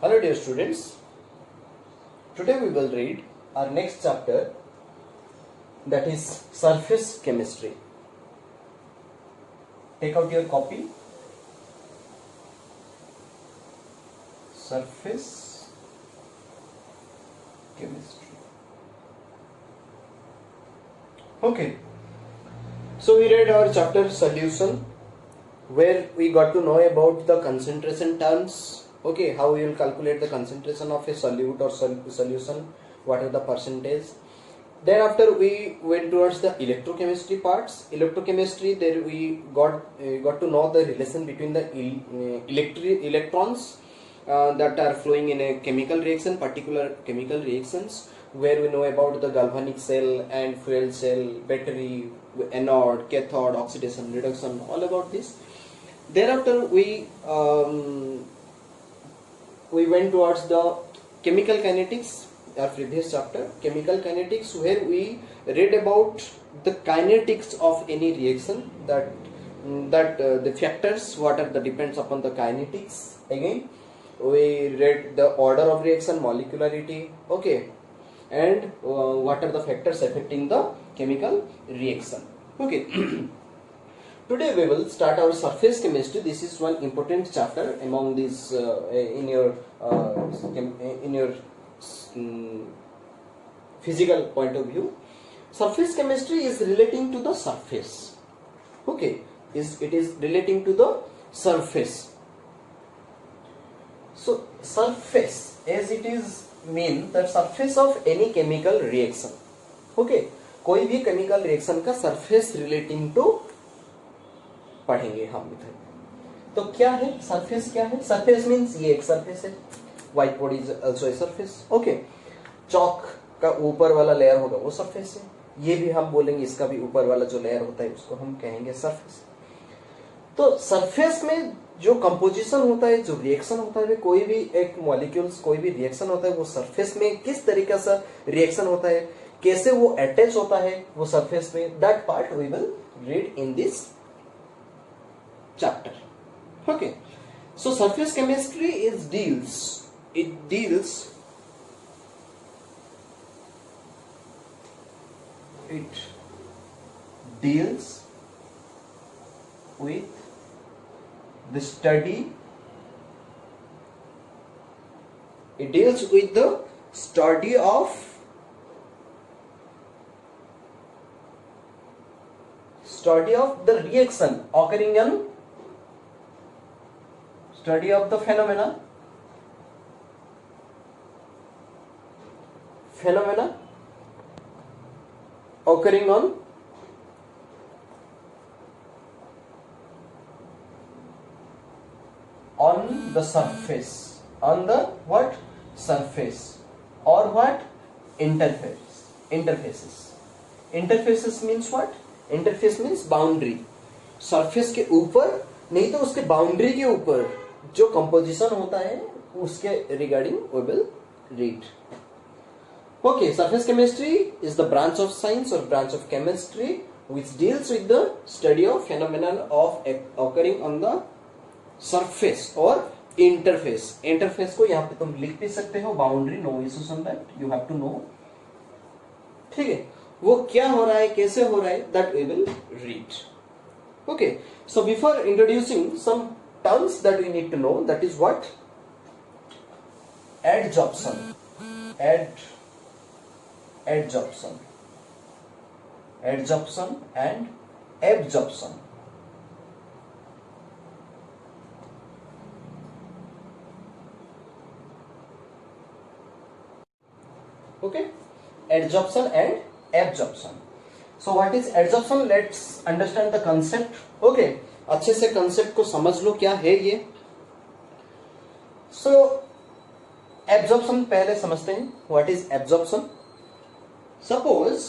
Hello dear students, today we will read our next chapter, that is surface chemistry. Take out your copy. Surface chemistry. Okay, so we read our chapter solution, where we got to know about the concentration terms. Okay, how we will calculate the concentration of a solute or solution, what are the percentage. Then after we went towards the electrochemistry parts. Electrochemistry, there we got to know the relation between the electrons that are flowing in a chemical reaction, particular chemical reactions, where we know about the galvanic cell and fuel cell, battery, anode, cathode, oxidation, reduction, all about this. Thereafter we went towards the chemical kinetics, our previous chapter, chemical kinetics, where we read about the kinetics of any reaction, that the factors what are the depends upon the kinetics. Again we read the order of reaction, molecularity, okay, and what are the factors affecting the chemical reaction. Okay. Today we will start our surface chemistry. This is one important chapter among these in your physical point of view. Surface chemistry is relating to the surface. Okay, it is relating to the surface. So surface, as it is mean the surface of any chemical reaction. Okay, कोई भी chemical reaction का surface relating to पढ़ेंगे हम इधर. तो क्या है surface? क्या है सरफेस? मीन्स ये एक सरफेस है. White board is also a surface. Okay, chalk का ऊपर वाला लेयर होगा वो सरफेस है. ये भी हम बोलेंगे, इसका भी ऊपर वाला जो लेयर होता है उसको हम कहेंगे सरफेस. तो सरफेस में जो कंपोजिशन होता है, जो रिएक्शन होता है, कोई भी एक मॉलिक्यूल्स, कोई भी रिएक्शन होता है, वो सरफेस में किस तरीके से रिएक्शन होता है, कैसे वो अटैच होता है वो सरफेस में, that part we will read in this chapter. Okay, so surface chemistry deals with the study. It deals with the study of the reaction occurring in study of the phenomena occurring on the surface, on the what? Surface, or what? Interfaces. Interfaces means what? Interface means boundary. surface के ऊपर नहीं तो उसके boundary के ऊपर जो composition होता है उसके regarding we will read. Okay, surface chemistry is the branch of science और branch of chemistry which deals with the study of phenomenon of occurring on the surface or interface. Interface को यहाँ पे तुम लिख भी सकते हो, boundary, no issues on that, you have to know. ठीक है, वो क्या हो रहा है, कैसे हो रहा है, that we will read. Okay, so before introducing some terms that we need to know, that is what? Adsorption. Adsorption and absorption. Okay, adsorption and absorption. So what is adsorption? Let's understand the concept. Okay, अच्छे से concept को समझ लो क्या है ये. So absorption पहले समझते हैं. What is absorption? Suppose,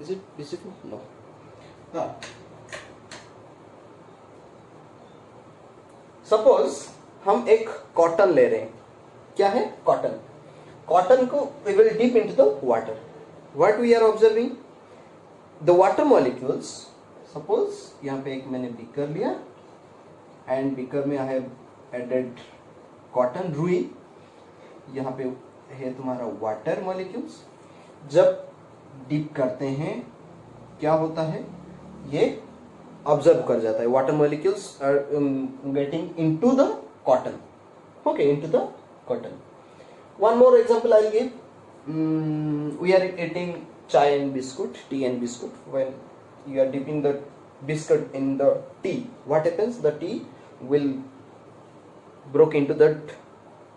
is it visible? No. हाँ. Suppose हम एक कॉटन ले रहे हैं. क्या है? कॉटन. कॉटन को we will dip into the water. What we are observing? The water molecules. Suppose यहाँ पे एक मैंने बीकर लिया and बीकर में I have added कॉटन रुई, यहाँ पे है तुम्हारा वाटर मॉलिक्यूल्स। जब डिप करते हैं क्या होता है, ये ऑब्जर्व कर जाता है, water molecules are getting into the cotton, okay, into the cotton. One more example I will give, we are eating chai and biscuit, tea and biscuit. When you are dipping the biscuit in the tea, what happens? The tea will broke into that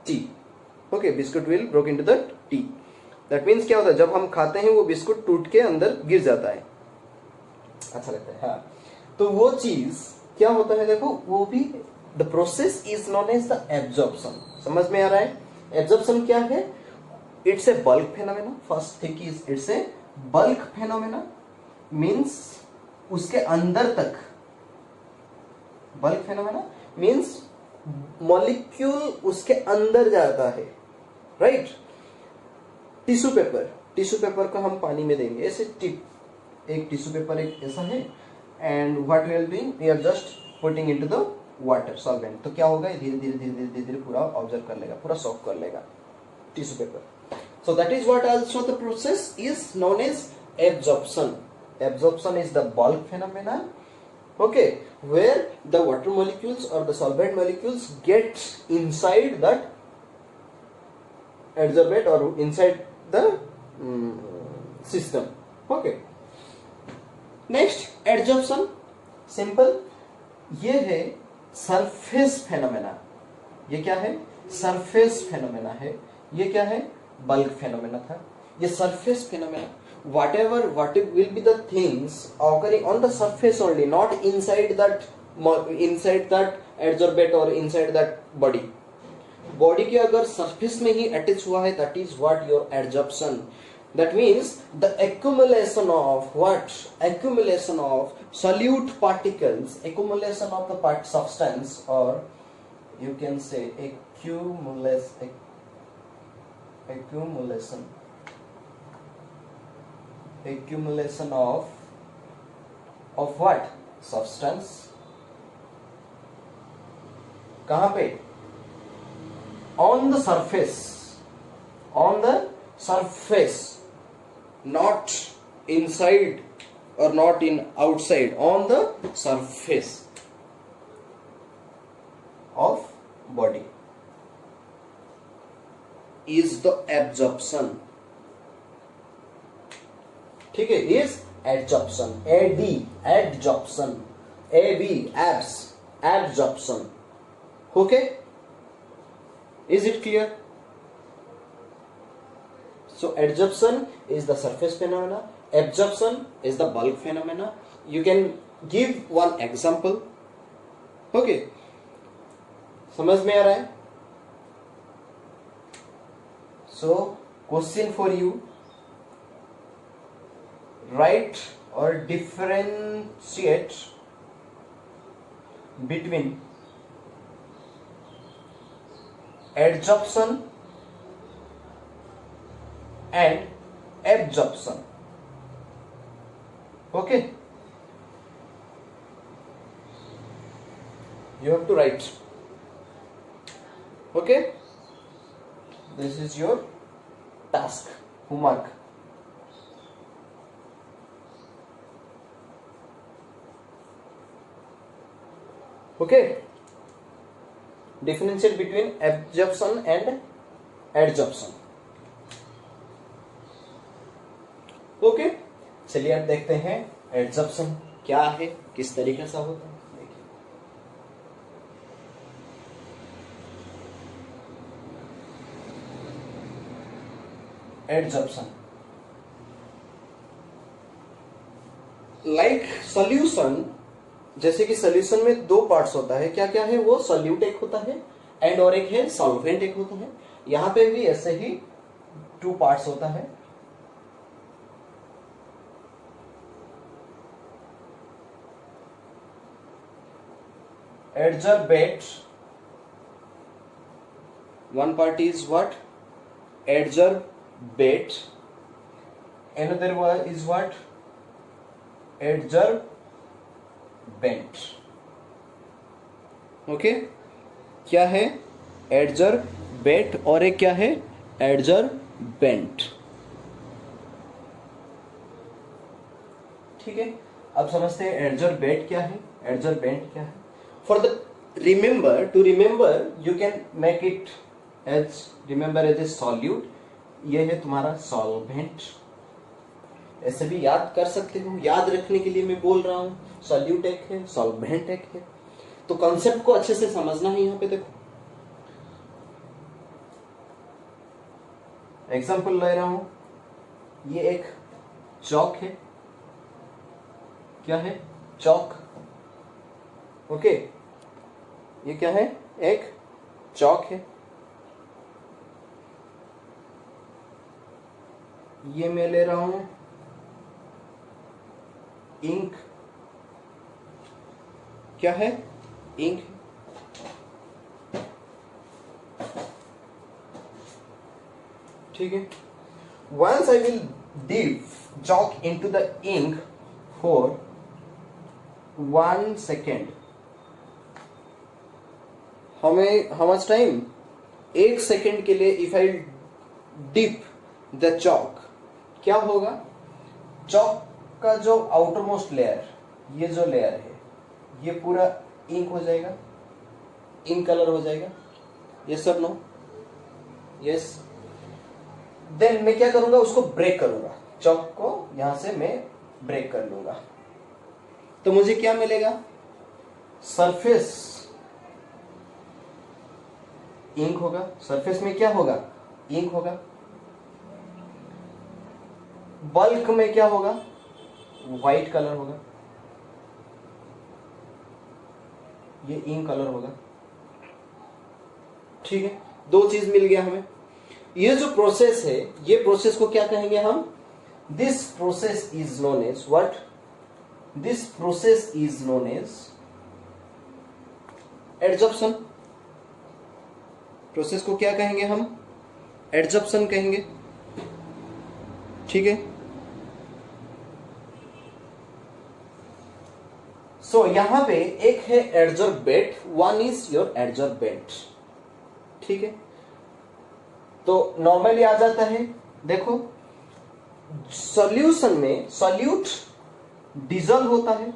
tea. Okay, biscuit will broke into that tea. That means क्या होता है, जब हम खाते हैं वो biscuit टूट के अंदर गिर जाता है, अच्छा लगता है, हाँ। तो वो चीज क्या होता है, देखो वो भी the process is known as the absorption. समझ में आ रहा है? एब्जॉर्प्शन क्या है? It's a bulk phenomena. First thing is it's a bulk phenomena, means उसके अंदर तक, बल्क फेनोमेना मीन्स मॉलिक्यूल उसके अंदर जाता है, right. Tissue paper, tissue paper को हम पानी में देंगे ऐसे, टिप एक टिश्यू पेपर एक ऐसा है, and what we are doing, we are just putting into the water solvent. तो क्या होगा, धीरे धीरे धीरे धीरे धीरे धीरे पूरा ऑब्जर्व कर लेगा, पूरा सॉक कर लेगा tissue paper. So that is what also the process is known as absorption. Absorption is the bulk phenomena, okay, where the water molecules or the solvent molecules get inside that adsorbate or inside the system, okay. Next adsorption, simple, ये है surface phenomena. ये क्या है? Surface phenomena है। ये क्या है? Bulk phenomena था। ये surface phenomena, whatever what will be the things occurring on the surface only, not inside that adsorbate or inside that body। Body के अगर सरफेस में ही अटैच हुआ है, that is what your adsorption। That means the accumulation of what? Accumulation of solute particles, accumulation of the part substance, or you can say accumulation of what? Substance। कहां पे? On the surface, on the surface, not inside or not in outside, on the surface of body is the absorption, ठीक है, is adsorption, ad adsorption, ab abs absorption, okay, is it clear? So adsorption is the surface phenomena, absorption is the bulk phenomena. You can give one example, okay, समझ में आ रहा है? So question for you, write or differentiate between adsorption and absorption, okay, you have to write, okay, this is your task, homework। okay, differentiate between absorption and adsorption, okay. चलिए अब देखते हैं adsorption क्या है, किस तरीके से होता है। देखिए, एड्सॉर्प्शन लाइक सॉल्यूशन, जैसे कि सॉल्यूशन में दो पार्ट्स होता है, क्या क्या है वो? सॉल्यूट एक होता है एंड और एक है सॉल्वेंट एक होता है। यहां पे भी ऐसे ही टू पार्ट्स होता है। Adsorbate, one part is what? Adsorbate, another one is what? Adsorbent, okay, क्या है? एडजॉर्बेट और एक क्या है, एडजॉर्बेंट। ठीक है, अब समझते हैं एडजॉर्बेट क्या है, एडजॉर्बेंट क्या है। For the remember, to remember you can make it as, remember as a solute, ये है तुम्हारा सॉल्वेंट, ऐसे भी याद कर सकते हो, याद रखने के लिए मैं बोल रहा हूं, सॉल्यूट एक है, सॉल्वेंट एक है, तो कॉन्सेप्ट को अच्छे से समझना है। यहां पे देखो एग्जांपल ले रहा हूं, ये एक चौक है, क्या है, चौक, ओके, ये क्या है, एक चौक है, ये मैं ले रहा हूं इंक, क्या है, इंक, ठीक है। Once I will dip chalk into the ink for 1 second, हमें how much time, 1 सेकेंड के लिए if I dip the chalk, क्या होगा, चॉक का जो आउटर मोस्ट लेयर, ये जो लेयर है ये पूरा इंक हो जाएगा, इंक कलर हो जाएगा, यस और नो, यस। देन मैं क्या करूंगा, उसको ब्रेक करूंगा, चॉक को यहां से मैं ब्रेक कर लूंगा, तो मुझे क्या मिलेगा, सरफेस इंक होगा, सरफेस में क्या होगा, इंक होगा, बल्क में क्या होगा, व्हाइट कलर होगा, ये इंक कलर होगा, ठीक है। दो चीज मिल गया हमें। ये जो प्रोसेस है, ये प्रोसेस को क्या कहेंगे हम, this process is known as what, this process is known as adsorption, process को क्या कहेंगे हम, एडजॉर्प्शन कहेंगे, ठीक है। सो यहां पे एक है adsorbate, one is your adsorbent, ठीक है। तो नॉर्मली आ जाता है, देखो सॉल्यूशन में सॉल्यूट डिजॉल्व होता है,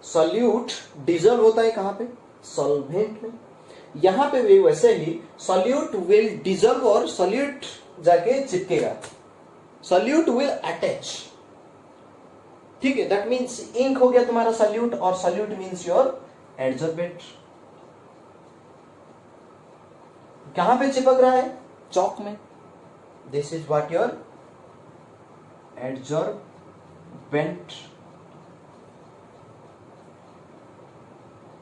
सॉल्यूट डिजॉल्व होता है कहां पे, सॉल्वेंट में। यहां पे भी वैसे ही सॉल्यूट विल डिजॉल्व और सॉल्यूट जाके चिपकेगा, सॉल्यूट विल अटैच, ठीक है। दैट मीन्स इंक हो गया तुम्हारा सॉल्यूट, और सॉल्यूट मीन्स योर एडजॉर्बेंट। कहां पे चिपक रहा है, चौक में, this is what your adsorbent,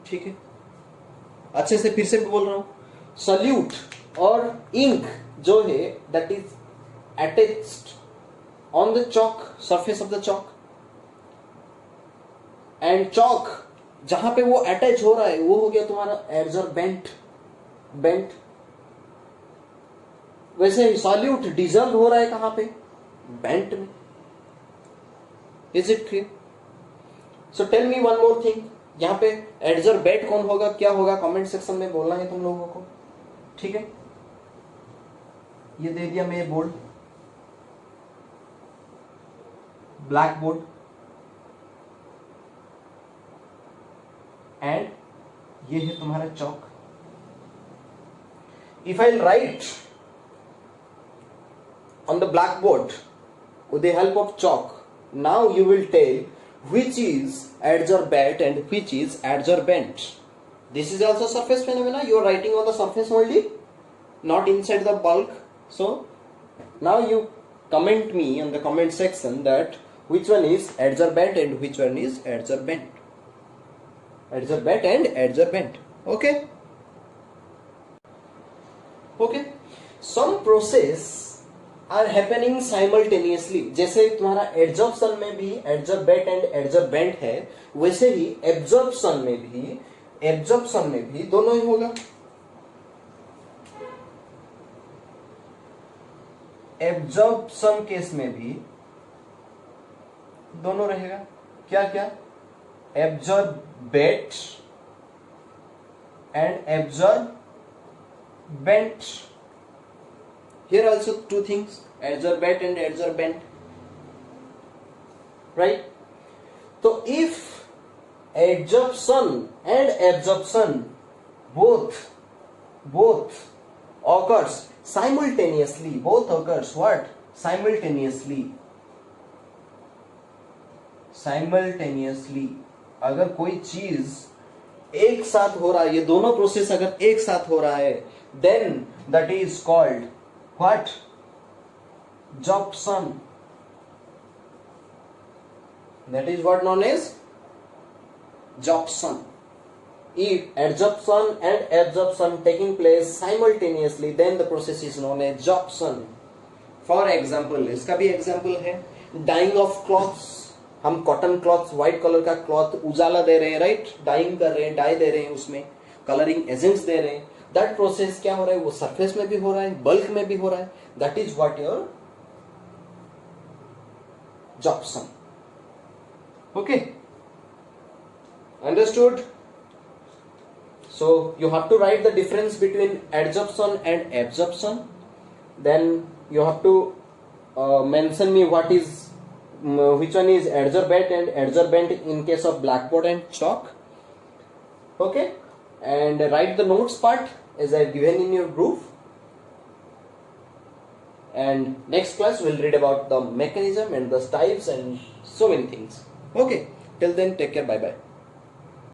ठीक है। अच्छे से फिर से बोल रहा हूं, सॉल्यूट और इंक जो है that is attached on the chalk, surface of the chalk, and chalk जहां पे वो अटैच हो रहा है वो हो गया तुम्हारा एडजॉर्बेंट, बेंट। वैसे ही सॉल्यूट डिजॉल्व हो रहा है कहां पे, बेंट में। Is it clear? So tell me one more thing, यहां पे एडजॉर्बेट कौन होगा, क्या होगा, कमेंट सेक्शन में बोलना है तुम लोगों को, ठीक है। ये दे दिया मैं बोर्ड, ब्लैक बोर्ड, एंड ये है तुम्हारा chalk. If I write on the blackboard with the help of chalk, now you will tell which is adsorbate and which is adsorbent. This is also surface phenomena, you are writing on the surface only, not inside the bulk. So now you comment me on the comment section that which one is adsorbate and which one is adsorbent, adsorbate and adsorbent, okay. Okay, some process are happening simultaneously, जैसे तुम्हारा adsorption में भी adsorbate and adsorbent है, वैसे ही absorption में भी दोनों ही होगा। एब्जॉर्प्शन केस में भी दोनों रहेगा, क्या क्या, absorbent and absorbent. Here also two things, adsorbate and adsorbent, right? So if adsorption and absorption both occurs simultaneously, both occurs what? Simultaneously. अगर कोई चीज एक साथ हो रहा है, ये दोनों प्रोसेस अगर एक साथ हो रहा है, then that is called what? Jobson. That is what known as Jobson. If adsorption and absorption taking place simultaneously, then the process is known as Jobson. For example, इसका भी एग्जाम्पल है, डाइंग ऑफ क्लॉथ्स. हम cotton cloth, white colour का cloth उजाला दे रहे हैं, right? Dying कर रहे हैं, डाई दे रहे हैं, उसमें कलरिंग एजेंट्स दे रहे हैं. दैट प्रोसेस क्या हो रहा है? वो सरफेस में भी हो रहा है, बल्क में भी हो रहा है. That is what your Jobson. Okay, understood? So you have to write the difference between adsorption and absorption. Then you have to mention me what is which one is adsorbate and adsorbent in case of blackboard and chalk. Okay, and write the notes part as I have given in your group. And next class we'll read about the mechanism and the types and so many things. Okay, till then, take care, bye bye.